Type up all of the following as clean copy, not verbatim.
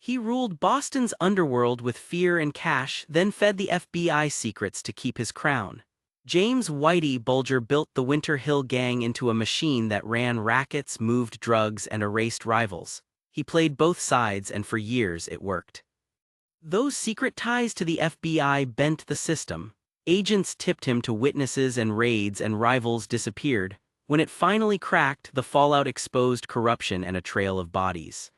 He ruled Boston's underworld with fear and cash, then fed the FBI secrets to keep his crown. James Whitey Bulger built the Winter Hill Gang into a machine that ran rackets, moved drugs, and erased rivals. He played both sides, and for years it worked. Those secret ties to the FBI bent the system. Agents tipped him to witnesses and raids, and rivals disappeared. When it finally cracked, the fallout exposed corruption and a trail of bodies.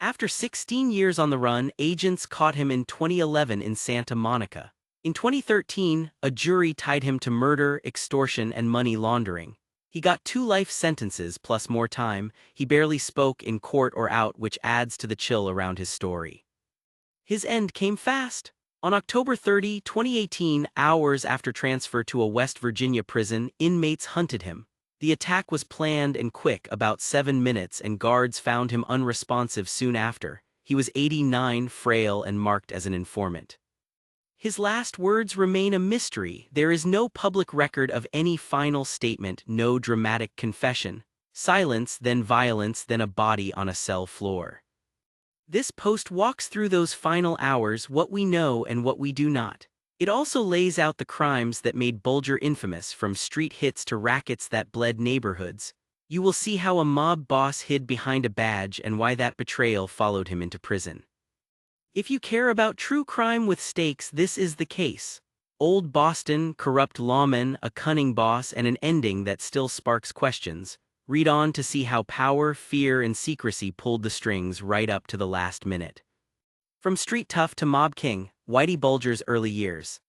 After 16 years on the run, agents caught him in 2011 in Santa Monica. In 2013, a jury tied him to murder, extortion, and money laundering. He got 2 life sentences plus more time. He barely spoke in court or out, which adds to the chill around his story. His end came fast. On October 30, 2018, hours after transfer to a West Virginia prison, inmates hunted him. The attack was planned and quick, about 7 minutes, and guards found him unresponsive soon after. He was 89, frail, and marked as an informant. His last words remain a mystery. There is no public record of any final statement, no dramatic confession. Silence, then violence, then a body on a cell floor. This post walks through those final hours, what we know and what we do not. It also lays out the crimes that made Bulger infamous, from street hits to rackets that bled neighborhoods. You will see how a mob boss hid behind a badge and why that betrayal followed him into prison. If you care about true crime with stakes, this is the case. Old Boston, corrupt lawmen, a cunning boss, and an ending that still sparks questions. Read on to see how power, fear, and secrecy pulled the strings right up to the last minute. From street tough to mob king, Whitey Bulger's early years.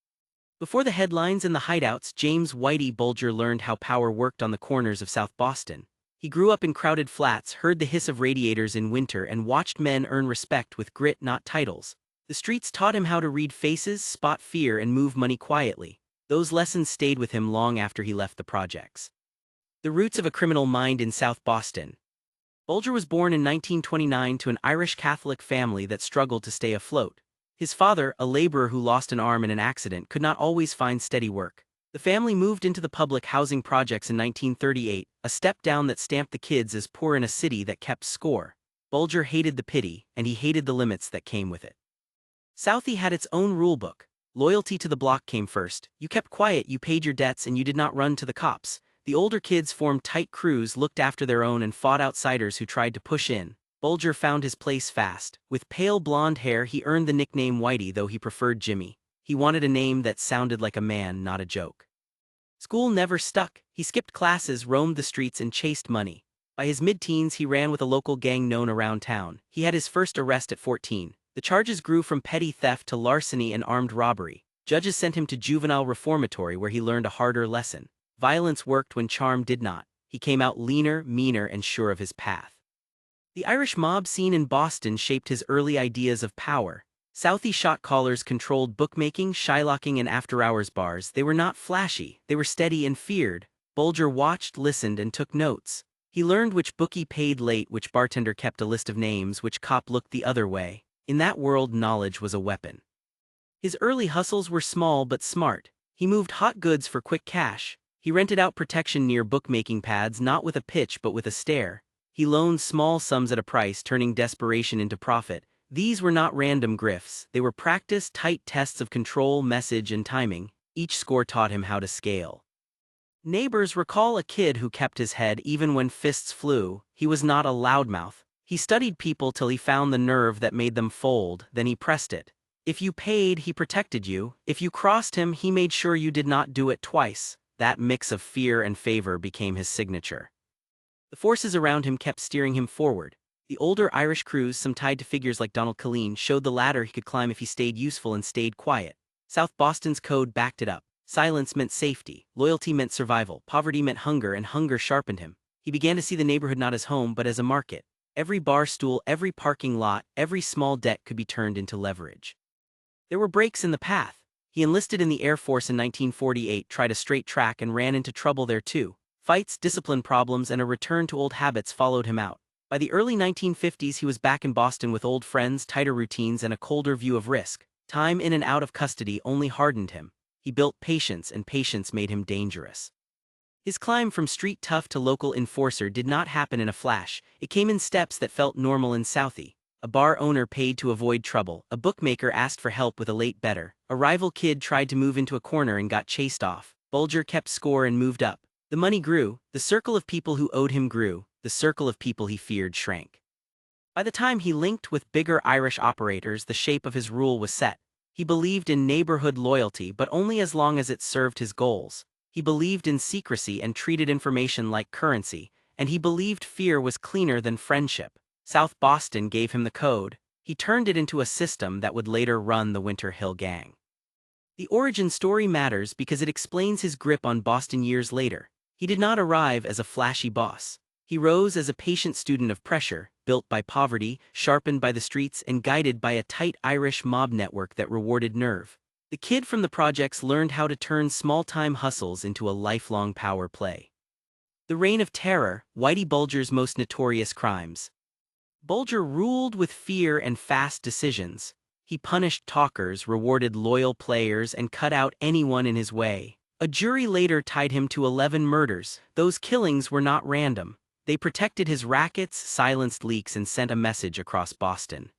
Before the headlines and the hideouts, James Whitey Bulger learned how power worked on the corners of South Boston. He grew up in crowded flats, heard the hiss of radiators in winter, and watched men earn respect with grit, not titles. The streets taught him how to read faces, spot fear, and move money quietly. Those lessons stayed with him long after he left the projects. The roots of a criminal mind in South Boston. Bulger was born in 1929 to an Irish Catholic family that struggled to stay afloat. His father, a laborer who lost an arm in an accident, could not always find steady work. The family moved into the public housing projects in 1938, a step down that stamped the kids as poor in a city that kept score. Bulger hated the pity, and he hated the limits that came with it. Southie had its own rulebook. Loyalty to the block came first. You kept quiet, you paid your debts, and you did not run to the cops. The older kids formed tight crews, looked after their own, and fought outsiders who tried to push in. Bulger found his place fast. With pale blonde hair, he earned the nickname Whitey, though he preferred Jimmy. He wanted a name that sounded like a man, not a joke. School never stuck. He skipped classes, roamed the streets, and chased money. By his mid-teens, he ran with a local gang known around town. He had his first arrest at 14. The charges grew from petty theft to larceny and armed robbery. Judges sent him to juvenile reformatory, where he learned a harder lesson. Violence worked when charm did not. He came out leaner, meaner, and sure of his path. The Irish mob scene in Boston shaped his early ideas of power. Southie shot callers controlled bookmaking, shylocking, and after-hours bars. They were not flashy, they were steady and feared. Bulger watched, listened, and took notes. He learned which bookie paid late, which bartender kept a list of names, which cop looked the other way. In that world, knowledge was a weapon. His early hustles were small but smart. He moved hot goods for quick cash. He rented out protection near bookmaking pads, not with a pitch but with a stare. He loaned small sums at a price, turning desperation into profit. These were not random grifts. They were practiced, tight tests of control, message, and timing. Each score taught him how to scale. Neighbors recall a kid who kept his head even when fists flew. He was not a loudmouth. He studied people till he found the nerve that made them fold, then he pressed it. If you paid, he protected you. If you crossed him, he made sure you did not do it twice. That mix of fear and favor became his signature. The forces around him kept steering him forward. The older Irish crews, some tied to figures like Donald Killeen, showed the ladder he could climb if he stayed useful and stayed quiet. South Boston's code backed it up. Silence meant safety, loyalty meant survival, poverty meant hunger, and hunger sharpened him. He began to see the neighborhood not as home but as a market. Every bar stool, every parking lot, every small debt could be turned into leverage. There were breaks in the path. He enlisted in the Air Force in 1948, tried a straight track, and ran into trouble there too. Fights, discipline problems, and a return to old habits followed him out. By the early 1950s, he was back in Boston with old friends, tighter routines, and a colder view of risk. Time in and out of custody only hardened him. He built patience, and patience made him dangerous. His climb from street tough to local enforcer did not happen in a flash. It came in steps that felt normal in Southie. A bar owner paid to avoid trouble. A bookmaker asked for help with a late bettor. A rival kid tried to move into a corner and got chased off. Bulger kept score and moved up. The money grew. The circle of people who owed him grew. The circle of people he feared shrank. By the time he linked with bigger Irish operators, the shape of his rule was set. He believed in neighborhood loyalty, but only as long as it served his goals. He believed in secrecy and treated information like currency, and he believed fear was cleaner than friendship. South Boston gave him the code. He turned it into a system that would later run the Winter Hill Gang. The origin story matters because it explains his grip on Boston years later. He did not arrive as a flashy boss. He rose as a patient student of pressure, built by poverty, sharpened by the streets, and guided by a tight Irish mob network that rewarded nerve. The kid from the projects learned how to turn small-time hustles into a lifelong power play. The Reign of Terror, Whitey Bulger's most notorious crimes. Bulger ruled with fear and fast decisions. He punished talkers, rewarded loyal players, and cut out anyone in his way. A jury later tied him to 11 murders. Those killings were not random. They protected his rackets, silenced leaks, and sent a message across Boston.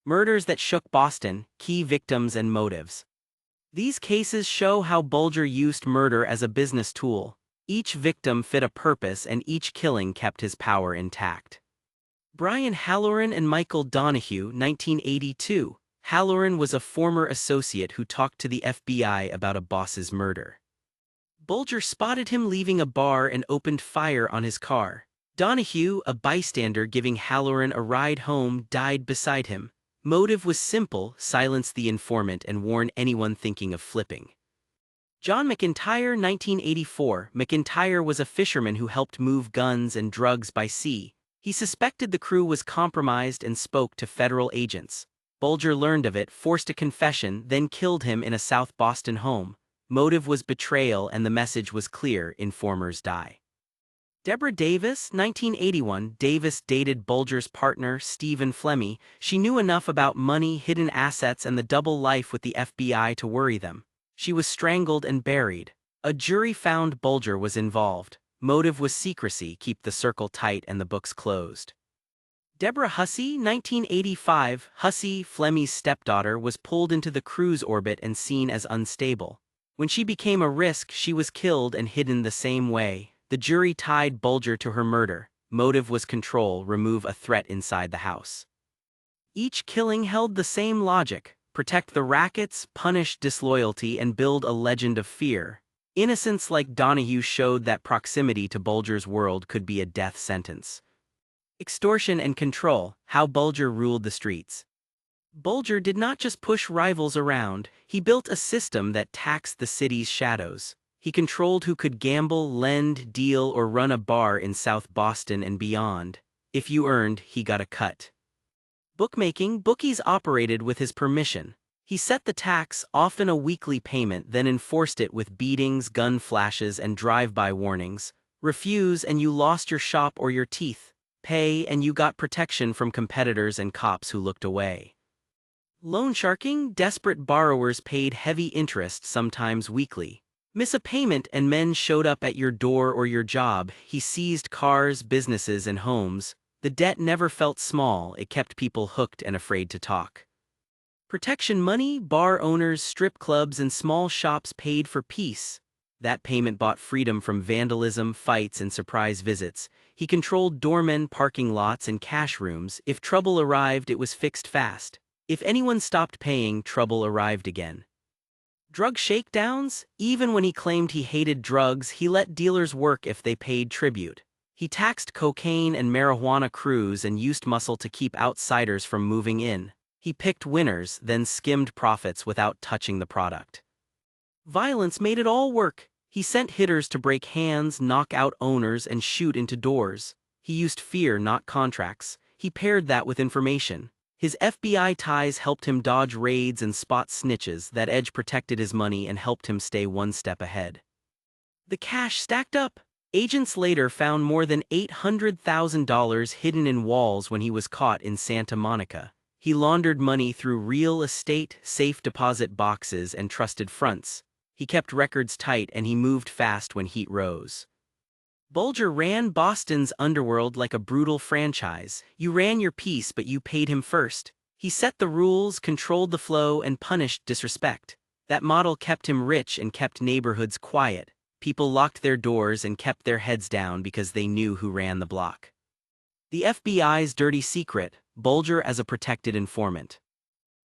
Murders that shook Boston, key victims and motives. These cases show how Bulger used murder as a business tool. Each victim fit a purpose and each killing kept his power intact. Brian Halloran and Michael Donahue, 1982. Halloran was a former associate who talked to the FBI about a boss's murder. Bulger spotted him leaving a bar and opened fire on his car. Donahue, a bystander giving Halloran a ride home, died beside him. Motive was simple: silence the informant and warn anyone thinking of flipping. John McIntyre, 1984. McIntyre was a fisherman who helped move guns and drugs by sea. He suspected the crew was compromised and spoke to federal agents. Bulger learned of it, forced a confession, then killed him in a South Boston home. Motive was betrayal and the message was clear: informers die. Deborah Davis, 1981. Davis dated Bulger's partner, Stephen Flemmi. She knew enough about money, hidden assets, and the double life with the FBI to worry them. She was strangled and buried. A jury found Bulger was involved. Motive was secrecy: keep the circle tight and the books closed. Deborah Hussey, 1985. Hussey, Flemmi's stepdaughter, was pulled into the crew's orbit and seen as unstable. When she became a risk, she was killed and hidden the same way. The jury tied Bulger to her murder. Motive was control: remove a threat inside the house. Each killing held the same logic: protect the rackets, punish disloyalty, and build a legend of fear. Innocents like Donahue showed that proximity to Bulger's world could be a death sentence. Extortion and control, how Bulger ruled the streets. Bulger did not just push rivals around, he built a system that taxed the city's shadows. He controlled who could gamble, lend, deal, or run a bar in South Boston and beyond. If you earned, he got a cut. Bookmaking, bookies operated with his permission. He set the tax, often a weekly payment, then enforced it with beatings, gun flashes, and drive-by warnings. Refuse and you lost your shop or your teeth. Pay and you got protection from competitors and cops who looked away. Loan sharking, desperate borrowers paid heavy interest, sometimes weekly. Miss a payment and men showed up at your door or your job. He seized cars, businesses, and homes. The debt never felt small, it kept people hooked and afraid to talk. Protection money, bar owners, strip clubs, and small shops paid for peace. That payment bought freedom from vandalism, fights, and surprise visits. He controlled doormen, parking lots, and cash rooms. If trouble arrived, it was fixed fast. If anyone stopped paying, trouble arrived again. Drug shakedowns? Even when he claimed he hated drugs, he let dealers work if they paid tribute. He taxed cocaine and marijuana crews and used muscle to keep outsiders from moving in. He picked winners, then skimmed profits without touching the product. Violence made it all work. He sent hitters to break hands, knock out owners, and shoot into doors. He used fear, not contracts. He paired that with information. His FBI ties helped him dodge raids and spot snitches. That edge protected his money and helped him stay one step ahead. The cash stacked up. Agents later found more than $800,000 hidden in walls when he was caught in Santa Monica. He laundered money through real estate, safe deposit boxes, and trusted fronts. He kept records tight and he moved fast when heat rose. Bulger ran Boston's underworld like a brutal franchise. You ran your piece, but you paid him first. He set the rules, controlled the flow, and punished disrespect. That model kept him rich and kept neighborhoods quiet. People locked their doors and kept their heads down because they knew who ran the block. The FBI's dirty secret: Bulger as a protected informant.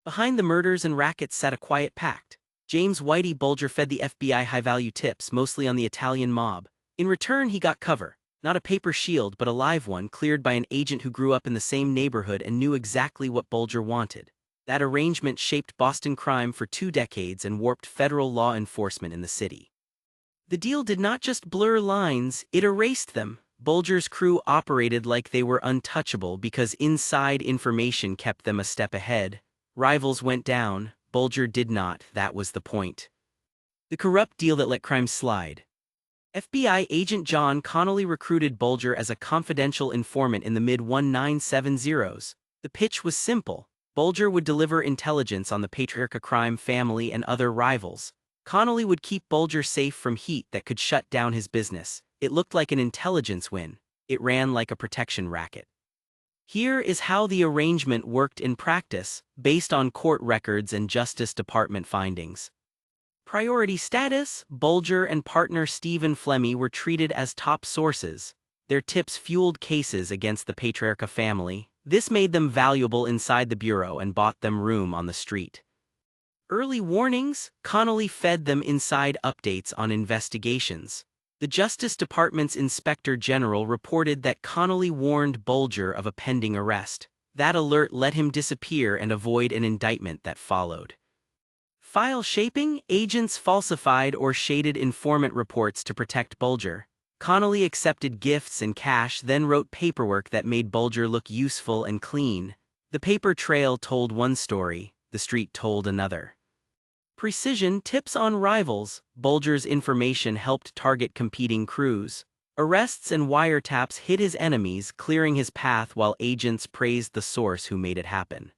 Behind the murders and rackets sat a quiet pact. James Whitey Bulger fed the FBI high-value tips, mostly on the Italian mob. In return, he got cover. Not a paper shield, but a live one, cleared by an agent who grew up in the same neighborhood and knew exactly what Bulger wanted. That arrangement shaped Boston crime for 2 decades and warped federal law enforcement in the city. The deal did not just blur lines, it erased them. Bulger's crew operated like they were untouchable because inside information kept them a step ahead. Rivals went down, Bulger did not. That was the point. The corrupt deal that let crime slide. FBI agent John Connolly recruited Bulger as a confidential informant in the mid-1970s. The pitch was simple. Bulger would deliver intelligence on the Patriarca crime family and other rivals. Connolly would keep Bulger safe from heat that could shut down his business. It looked like an intelligence win. It ran like a protection racket. Here is how the arrangement worked in practice, based on court records and Justice Department findings. Priority status: Bulger and partner Stephen Flemmi were treated as top sources. Their tips fueled cases against the Patriarca family. This made them valuable inside the bureau and bought them room on the street. Early warnings: Connolly fed them inside updates on investigations. The Justice Department's Inspector General reported that Connolly warned Bulger of a pending arrest. That alert let him disappear and avoid an indictment that followed. File shaping: agents falsified or shaded informant reports to protect Bulger. Connolly accepted gifts and cash, then wrote paperwork that made Bulger look useful and clean. The paper trail told one story, the street told another. Precision: tips on rivals: Bulger's information helped target competing crews. Arrests and wiretaps hid his enemies, clearing his path while agents praised the source who made it happen.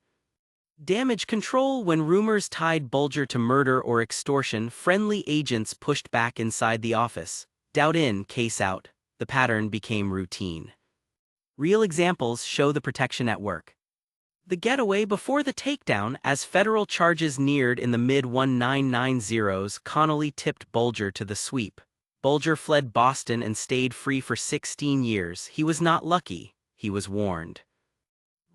Damage control: when rumors tied Bulger to murder or extortion, friendly agents pushed back inside the office. Doubt in, case out. The pattern became routine. Real examples show the protection at work. The getaway before the takedown: as federal charges neared in the mid-1990s, Connolly tipped Bulger to the sweep. Bulger fled Boston and stayed free for 16 years. He was not lucky, he was warned.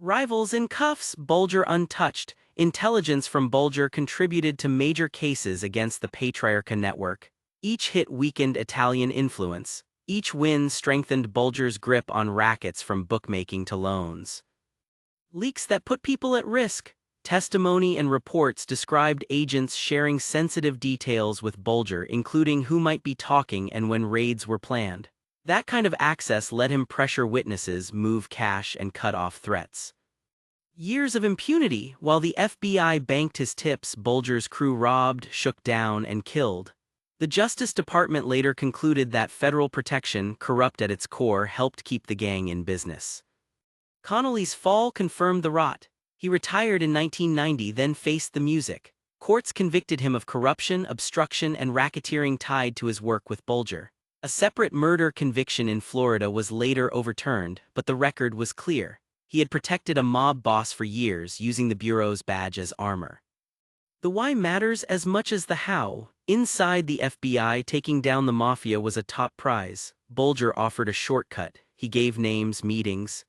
Rivals in cuffs: Bulger untouched. Intelligence from Bulger contributed to major cases against the Patriarca network. Each hit weakened Italian influence. Each win strengthened Bulger's grip on rackets, from bookmaking to loans. Leaks that put people at risk: testimony and reports described agents sharing sensitive details with Bulger, including who might be talking and when raids were planned. That kind of access let him pressure witnesses, move cash, and cut off threats. Years of impunity: while the FBI banked his tips, Bulger's crew robbed, shook down, and killed. The Justice Department later concluded that federal protection, corrupt at its core, helped keep the gang in business. Connolly's fall confirmed the rot. He retired in 1990, then faced the music. Courts convicted him of corruption, obstruction, and racketeering tied to his work with Bulger. A separate murder conviction in Florida was later overturned, but the record was clear. He had protected a mob boss for years, using the Bureau's badge as armor. The why matters as much as the how. Inside the FBI, taking down the mafia was a top prize. Bulger offered a shortcut. He gave names, meetings,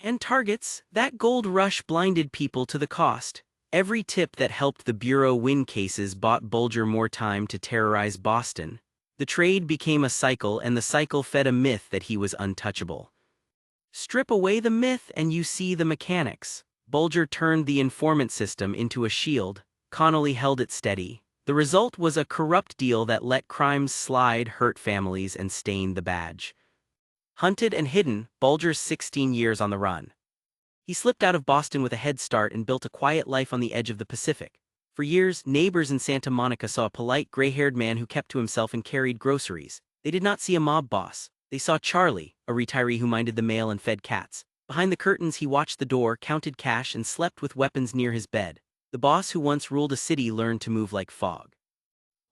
and targets. That gold rush blinded people to the cost. Every tip that helped the Bureau win cases bought Bulger more time to terrorize Boston. The trade became a cycle, and the cycle fed a myth that he was untouchable. Strip away the myth and you see the mechanics. Bulger turned the informant system into a shield. Connolly held it steady. The result was a corrupt deal that let crimes slide, hurt families, and stained the badge. Hunted and hidden: Bulger's 16 years on the run. He slipped out of Boston with a head start and built a quiet life on the edge of the Pacific. For years, neighbors in Santa Monica saw a polite, gray-haired man who kept to himself and carried groceries. They did not see a mob boss. They saw Charlie, a retiree who minded the mail and fed cats. Behind the curtains, he watched the door, counted cash, and slept with weapons near his bed. The boss who once ruled a city learned to move like fog.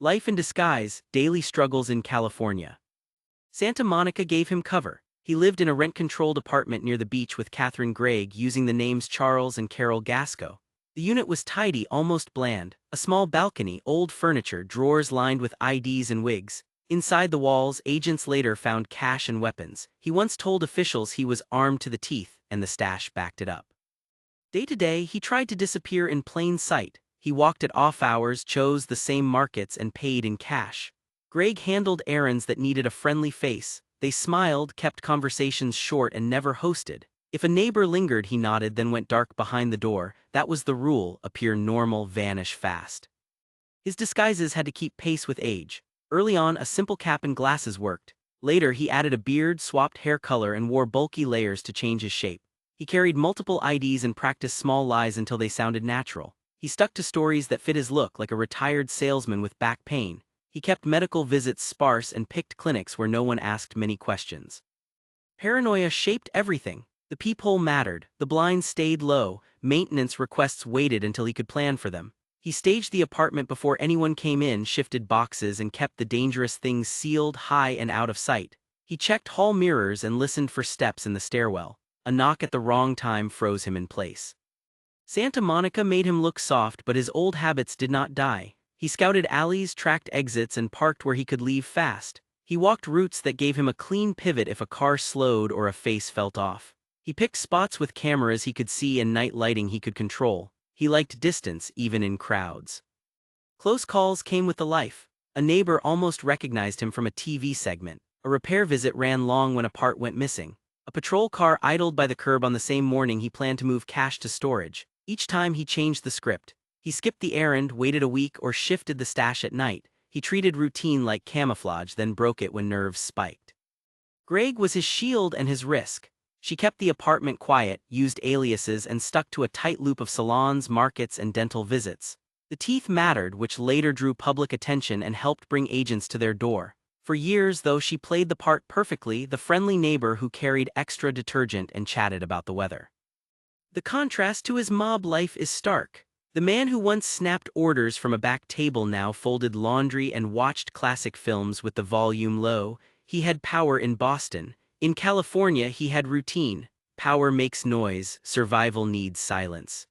Life in disguise: daily struggles in California. Santa Monica gave him cover. He lived in a rent-controlled apartment near the beach with Catherine Gregg using the names Charles and Carol Gasco. The unit was tidy, almost bland. A small balcony, old furniture, drawers lined with IDs and wigs. Inside the walls, agents later found cash and weapons. He once told officials he was armed to the teeth, and the stash backed it up. Day to day, he tried to disappear in plain sight. He walked at off hours, chose the same markets, and paid in cash. Gregg handled errands that needed a friendly face. They smiled, kept conversations short, and never hosted. If a neighbor lingered, he nodded, then went dark behind the door. That was the rule: appear normal, vanish fast. His disguises had to keep pace with age. Early on, a simple cap and glasses worked. Later, he added a beard, swapped hair color, and wore bulky layers to change his shape. He carried multiple IDs and practiced small lies until they sounded natural. He stuck to stories that fit his look, like a retired salesman with back pain. He kept medical visits sparse and picked clinics where no one asked many questions. Paranoia shaped everything. The peephole mattered, the blinds stayed low, maintenance requests waited until he could plan for them. He staged the apartment before anyone came in, shifted boxes, and kept the dangerous things sealed, high and out of sight. He checked hall mirrors and listened for steps in the stairwell. A knock at the wrong time froze him in place. Santa Monica made him look soft, but his old habits did not die. He scouted alleys, tracked exits, and parked where he could leave fast. He walked routes that gave him a clean pivot if a car slowed or a face felt off. He picked spots with cameras he could see and night lighting he could control. He liked distance, even in crowds. Close calls came with the life. A neighbor almost recognized him from a TV segment. A repair visit ran long when a part went missing. A patrol car idled by the curb on the same morning he planned to move cash to storage. Each time he changed the script. He skipped the errand, waited a week, or shifted the stash at night. He treated routine like camouflage, then broke it when nerves spiked. Gregg was his shield and his risk. She kept the apartment quiet, used aliases, and stuck to a tight loop of salons, markets, and dental visits. The teeth mattered, which later drew public attention and helped bring agents to their door. For years, though, she played the part perfectly, the friendly neighbor who carried extra detergent and chatted about the weather. The contrast to his mob life is stark. The man who once snapped orders from a back table now folded laundry and watched classic films with the volume low. He had power in Boston. In California, he had routine. Power makes noise, survival needs silence.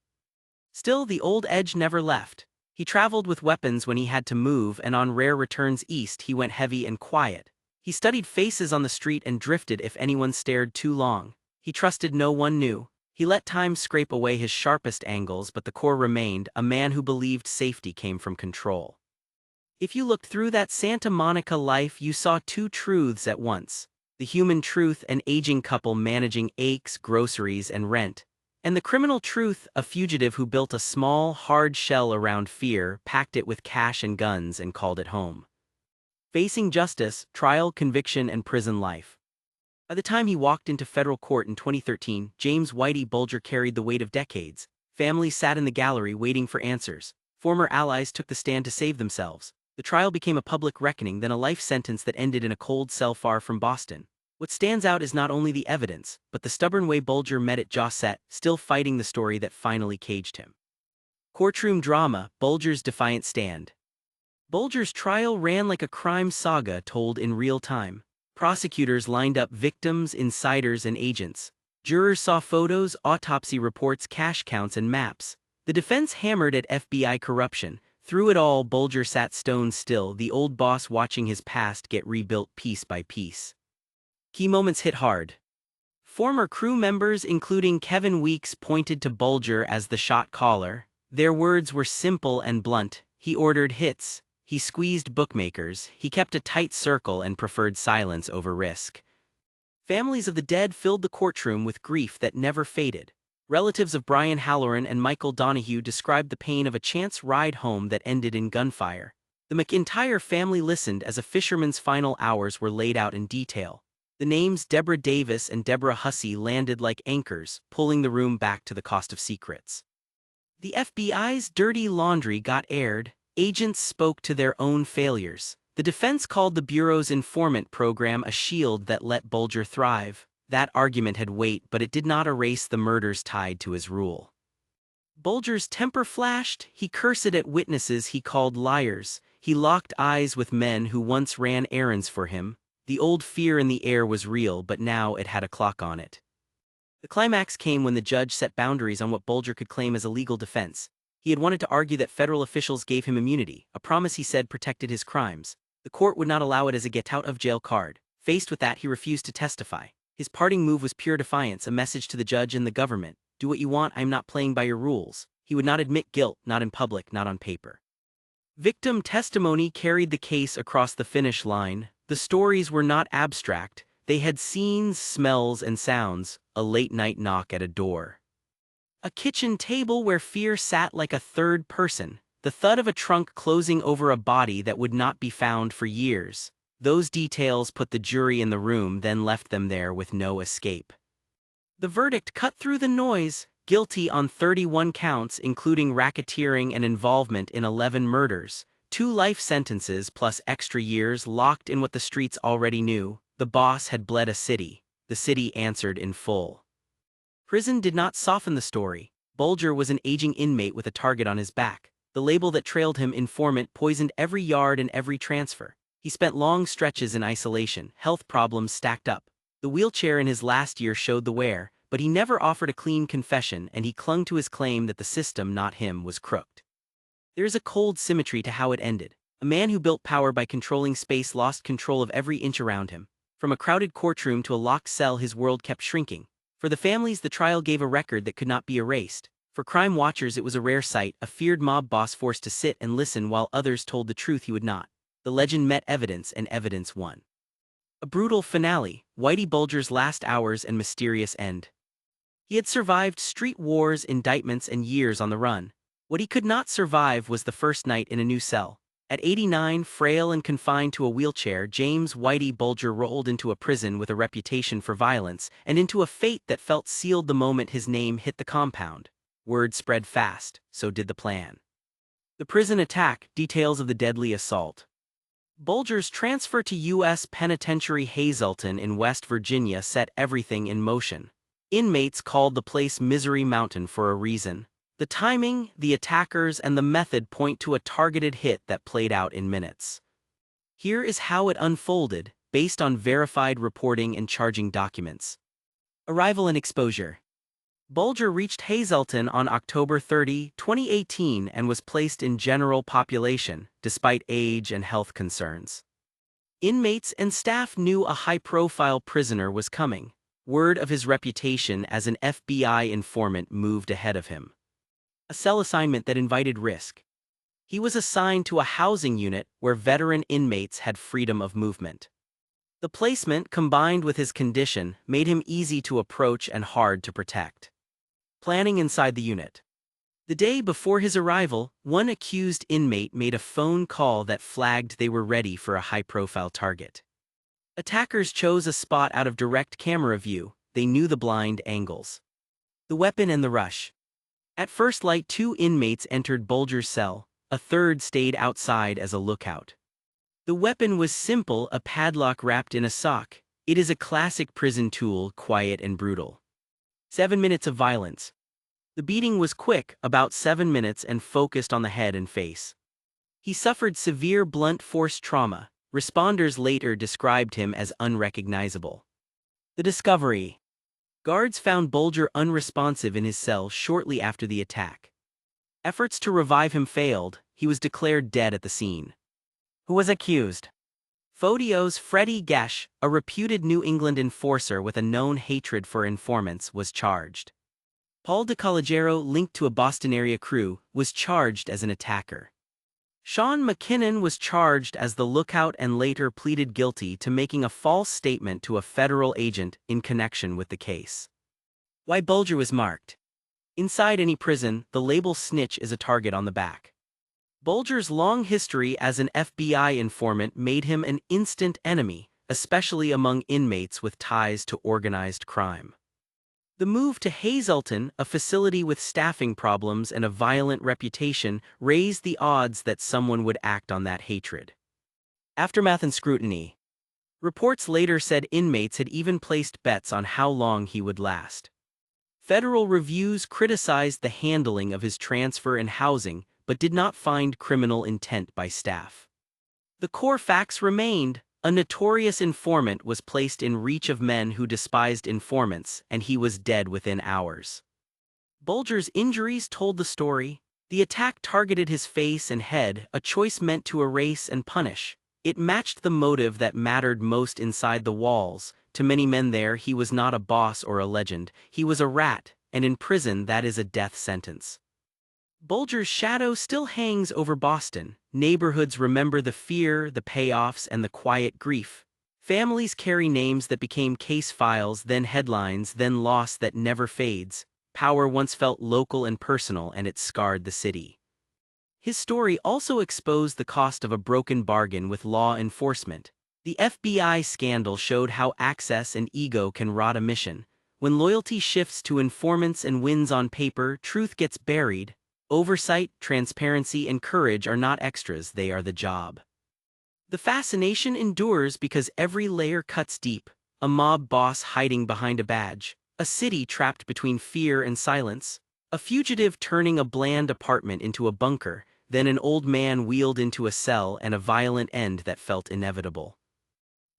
Still, the old edge never left. He traveled with weapons when he had to move, and on rare returns east he went heavy and quiet. He studied faces on the street and drifted if anyone stared too long. He trusted no one new. He let time scrape away his sharpest angles, but the core remained, a man who believed safety came from control. If you looked through that Santa Monica life, you saw two truths at once. The human truth, an aging couple managing aches, groceries, and rent. And the criminal truth, a fugitive who built a small, hard shell around fear, packed it with cash and guns, and called it home. Facing justice, trial, conviction, and prison life. By the time he walked into federal court in 2013, James Whitey Bulger carried the weight of decades. Families sat in the gallery waiting for answers. Former allies took the stand to save themselves. The trial became a public reckoning, then a life sentence that ended in a cold cell far from Boston. What stands out is not only the evidence, but the stubborn way Bulger met it jaw set, still fighting the story that finally caged him. Courtroom drama, Bulger's defiant stand. Bulger's trial ran like a crime saga told in real time. Prosecutors lined up victims, insiders, and agents. Jurors saw photos, autopsy reports, cash counts, and maps. The defense hammered at FBI corruption. Through it all, Bulger sat stone still, the old boss watching his past get rebuilt piece by piece. Key moments hit hard. Former crew members, including Kevin Weeks, pointed to Bulger as the shot caller. Their words were simple and blunt. He ordered hits. He squeezed bookmakers. He kept a tight circle and preferred silence over risk. Families of the dead filled the courtroom with grief that never faded. Relatives of Brian Halloran and Michael Donahue described the pain of a chance ride home that ended in gunfire. The McIntyre family listened as a fisherman's final hours were laid out in detail. The names Deborah Davis and Deborah Hussey landed like anchors, pulling the room back to the cost of secrets. The FBI's dirty laundry got aired. Agents spoke to their own failures. The defense called the Bureau's informant program a shield that let Bulger thrive. That argument had weight, but it did not erase the murders tied to his rule. Bulger's temper flashed. He cursed at witnesses he called liars. He locked eyes with men who once ran errands for him. The old fear in the air was real, but now it had a clock on it. The climax came when the judge set boundaries on what Bulger could claim as a legal defense. He had wanted to argue that federal officials gave him immunity, a promise he said protected his crimes. The court would not allow it as a get-out-of-jail card. Faced with that, he refused to testify. His parting move was pure defiance, a message to the judge and the government. Do what you want, I'm not playing by your rules. He would not admit guilt, not in public, not on paper. Victim testimony carried the case across the finish line. The stories were not abstract. They had scenes, smells, and sounds. A late-night knock at a door. A kitchen table where fear sat like a third person. The thud of a trunk closing over a body that would not be found for years. Those details put the jury in the room, then left them there with no escape. The verdict cut through the noise. Guilty on 31 counts, including racketeering and involvement in 11 murders. 2 life sentences plus extra years locked in what the streets already knew. The boss had bled a city. The city answered in full. Prison did not soften the story. Bulger was an aging inmate with a target on his back. The label that trailed him, informant, poisoned every yard and every transfer. He spent long stretches in isolation, health problems stacked up. The wheelchair in his last year showed the wear, but he never offered a clean confession, and he clung to his claim that the system, not him, was crooked. There is a cold symmetry to how it ended. A man who built power by controlling space lost control of every inch around him. From a crowded courtroom to a locked cell, his world kept shrinking. For the families, the trial gave a record that could not be erased. For crime watchers, it was a rare sight, a feared mob boss forced to sit and listen while others told the truth he would not. The legend met evidence, and evidence won. A brutal finale, Whitey Bulger's last hours and mysterious end. He had survived street wars, indictments, and years on the run. What he could not survive was the first night in a new cell. At 89, frail and confined to a wheelchair, James Whitey Bulger rolled into a prison with a reputation for violence, and into a fate that felt sealed the moment his name hit the compound. Word spread fast, so did the plan. The prison attack, details of the deadly assault. Bulger's transfer to U.S. Penitentiary Hazleton in West Virginia set everything in motion. Inmates called the place Misery Mountain for a reason. The timing, the attackers, and the method point to a targeted hit that played out in minutes. Here is how it unfolded, based on verified reporting and charging documents. Arrival and exposure. Bulger reached Hazleton on October 30, 2018 and was placed in general population, despite age and health concerns. Inmates and staff knew a high-profile prisoner was coming. Word of his reputation as an FBI informant moved ahead of him. A cell assignment that invited risk. He was assigned to a housing unit where veteran inmates had freedom of movement. The placement, combined with his condition, made him easy to approach and hard to protect. Planning inside the unit. The day before his arrival, one accused inmate made a phone call that flagged they were ready for a high-profile target. Attackers chose a spot out of direct camera view. They knew the blind angles. The weapon and the rush. At first light, 2 inmates entered Bulger's cell. A third stayed outside as a lookout. The weapon was simple, a padlock wrapped in a sock. It is a classic prison tool, quiet and brutal. 7 minutes of violence. The beating was quick, about 7 minutes, and focused on the head and face. He suffered severe blunt force trauma. Responders later described him as unrecognizable. The discovery. Guards found Bulger unresponsive in his cell shortly after the attack. Efforts to revive him failed. He was declared dead at the scene. Who was accused? Fodio's Freddie Gesh, a reputed New England enforcer with a known hatred for informants, was charged. Paul DeCalogero, linked to a Boston area crew, was charged as an attacker. Sean McKinnon was charged as the lookout and later pleaded guilty to making a false statement to a federal agent in connection with the case. Why Bulger was marked. Inside any prison, the label snitch is a target on the back. Bulger's long history as an FBI informant made him an instant enemy, especially among inmates with ties to organized crime. The move to Hazleton, a facility with staffing problems and a violent reputation, raised the odds that someone would act on that hatred. Aftermath and scrutiny. Reports later said inmates had even placed bets on how long he would last. Federal reviews criticized the handling of his transfer and housing, but did not find criminal intent by staff. The core facts remained. A notorious informant was placed in reach of men who despised informants, and he was dead within hours. Bulger's injuries told the story. The attack targeted his face and head, a choice meant to erase and punish. It matched the motive that mattered most inside the walls. To many men there, he was not a boss or a legend. He was a rat, and in prison that is a death sentence. Bulger's shadow still hangs over Boston. Neighborhoods remember the fear, the payoffs, and the quiet grief. Families carry names that became case files, then headlines, then loss that never fades. Power once felt local and personal, and it scarred the city. His story also exposed the cost of a broken bargain with law enforcement. The FBI scandal showed how access and ego can rot a mission. When loyalty shifts to informants and wins on paper, truth gets buried. Oversight, transparency, and courage are not extras, they are the job. The fascination endures because every layer cuts deep. A mob boss hiding behind a badge. A city trapped between fear and silence. A fugitive turning a bland apartment into a bunker. Then an old man wheeled into a cell, and a violent end that felt inevitable.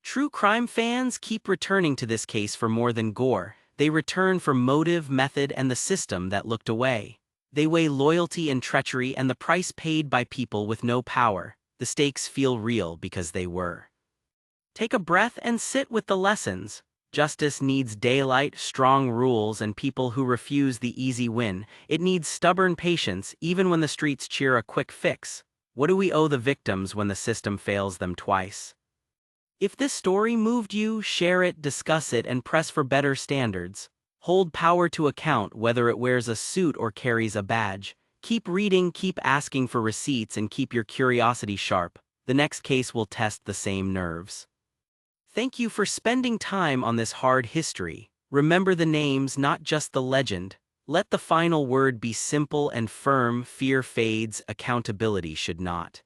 True crime fans keep returning to this case for more than gore. They return for motive, method, and the system that looked away. They weigh loyalty and treachery and the price paid by people with no power. The stakes feel real because they were. Take a breath and sit with the lessons. Justice needs daylight, strong rules, and people who refuse the easy win. It needs stubborn patience, even when the streets cheer a quick fix. What do we owe the victims when the system fails them twice? If this story moved you, share it, discuss it, and press for better standards. Hold power to account, whether it wears a suit or carries a badge. Keep reading, keep asking for receipts, and keep your curiosity sharp. The next case will test the same nerves. Thank you for spending time on this hard history. Remember the names, not just the legend. Let the final word be simple and firm. Fear fades, accountability should not.